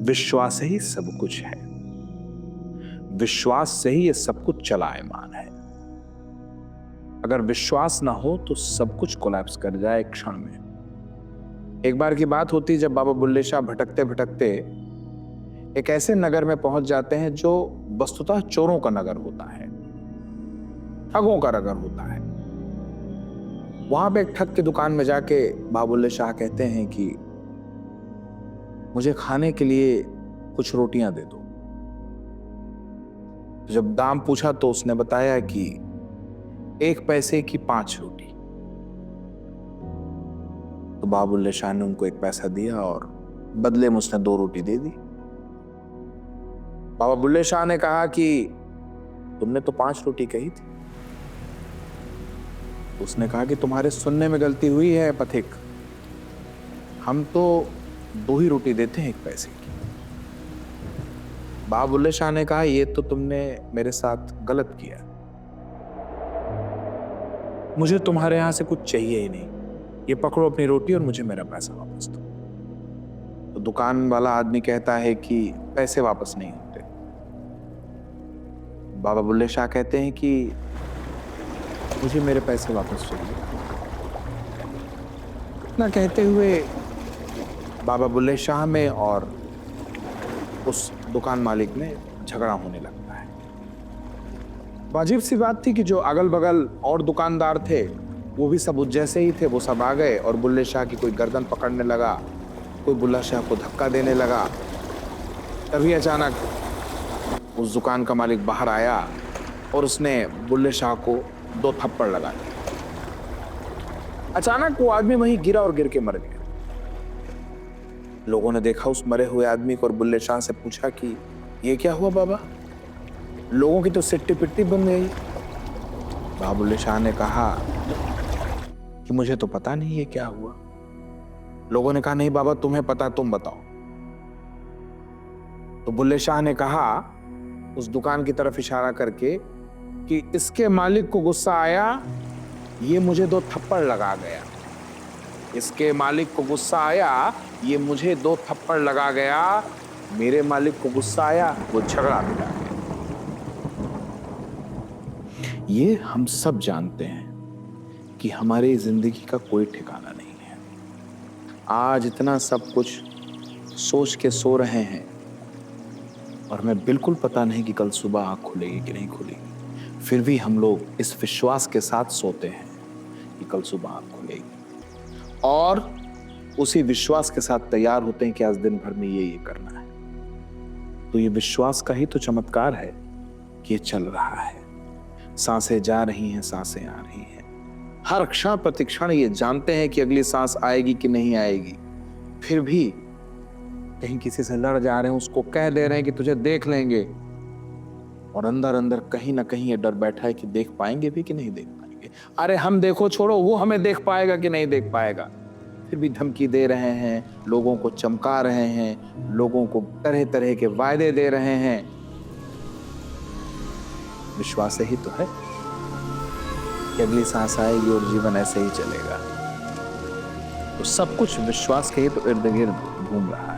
विश्वास ही सब कुछ है। विश्वास से ही ये सब कुछ चलायमान है। अगर विश्वास ना हो तो सब कुछ कोलैप्स कर जाए एक क्षण में। एक बार की बात होती जब बाबा बुल्ले शाह भटकते भटकते एक ऐसे नगर में पहुंच जाते हैं जो वस्तुतः चोरों का नगर होता है, ठगों का नगर होता है। वहां पे एक ठग की दुकान में जाके बाबा बुल्ले शाह कहते हैं कि मुझे खाने के लिए कुछ रोटियां दे दो। जब दाम पूछा तो उसने बताया कि 1 पैसे की 5 रोटी। तो बाबा बुल्ले शाह ने उनको 1 पैसा दिया और बदले में उसने 2 रोटी दे दी। बाबा बुल्ले शाह ने कहा कि तुमने तो 5 रोटी कही थी। उसने कहा कि तुम्हारे सुनने में गलती हुई है पथिक, हम तो 2 ही रोटी देते हैं 1 पैसे की। बाबा बुल्ले शाह ने कहा ये तो तुमने मेरे साथ गलत किया, मुझे तुम्हारे यहां से कुछ चाहिए ही नहीं, ये पकड़ो अपनी रोटी और मुझे मेरा पैसा वापस दो। तो दुकान वाला आदमी कहता है कि पैसे वापस नहीं होते। बाबा बुल्ले शाह कहते हैं कि मुझे मेरे पैसे वापस चाहिए। इतना कहते हुए बाबा बुल्ले शाह में और उस दुकान मालिक में झगड़ा होने लगता है। वाजिब सी बात थी कि जो अगल बगल और दुकानदार थे वो भी सब जैसे ही थे, वो सब आ गए और बुल्ले शाह की कोई गर्दन पकड़ने लगा, कोई बुल्ले शाह को धक्का देने लगा। तभी अचानक उस दुकान का मालिक बाहर आया और उसने बुल्ले शाह को 2 थप्पड़ लगा दिए। अचानक वो आदमी वहीं गिरा और गिर के मर गया। लोगों ने देखा उस मरे हुए आदमी को और बुल्ले शाह से पूछा कि ये क्या हुआ बाबा, लोगों की तो सिट्टी पिट्टी बन गई। बाबा बुल्ले शाह ने कहा कि मुझे तो पता नहीं ये क्या हुआ। लोगों ने कहा नहीं बाबा तुम्हें पता, तुम बताओ। तो बुल्ले शाह ने कहा उस दुकान की तरफ इशारा करके कि इसके मालिक को गुस्सा आया, ये मुझे 2 थप्पड़ लगा गया। इसके मालिक को गुस्सा आया, ये मुझे 2 थप्पड़ लगा गया। मेरे मालिक को गुस्सा आया, वो झगड़ा मिला। ये हम सब जानते हैं कि हमारी जिंदगी का कोई ठिकाना नहीं है। आज इतना सब कुछ सोच के सो रहे हैं और हमें बिल्कुल पता नहीं कि कल सुबह आँख खुलेगी कि नहीं खुलेगी। फिर भी हम लोग इस विश्वास के साथ सोते हैं कि कल सुबह आँख खुलेगी और उसी विश्वास के साथ तैयार होते हैं कि आज दिन भर में ये करना है। तो ये विश्वास का ही तो चमत्कार है कि ये चल रहा है। सांसें जा रही हैं, सांसें आ रही हैं। हर क्षण प्रतिक्षण ये जानते हैं कि अगली सांस आएगी कि नहीं आएगी। फिर भी कहीं किसी से लड़ जा रहे हैं, उसको कह दे रहे हैं कि तुझे देख लेंगे, और अंदर अंदर कहीं ना कहीं ये डर बैठा है कि देख पाएंगे भी कि नहीं देख पाएंगे। अरे हम देखो छोड़ो, वो हमें देख पाएगा कि नहीं देख पाएगा। फिर भी धमकी दे रहे हैं, लोगों को चमका रहे हैं, लोगों को तरह तरह के वायदे दे रहे हैं। विश्वास ही तो है कि अगली सांस आएगी और जीवन ऐसे ही चलेगा। तो सब कुछ विश्वास के ही तो इर्द गिर्द घूम रहा है।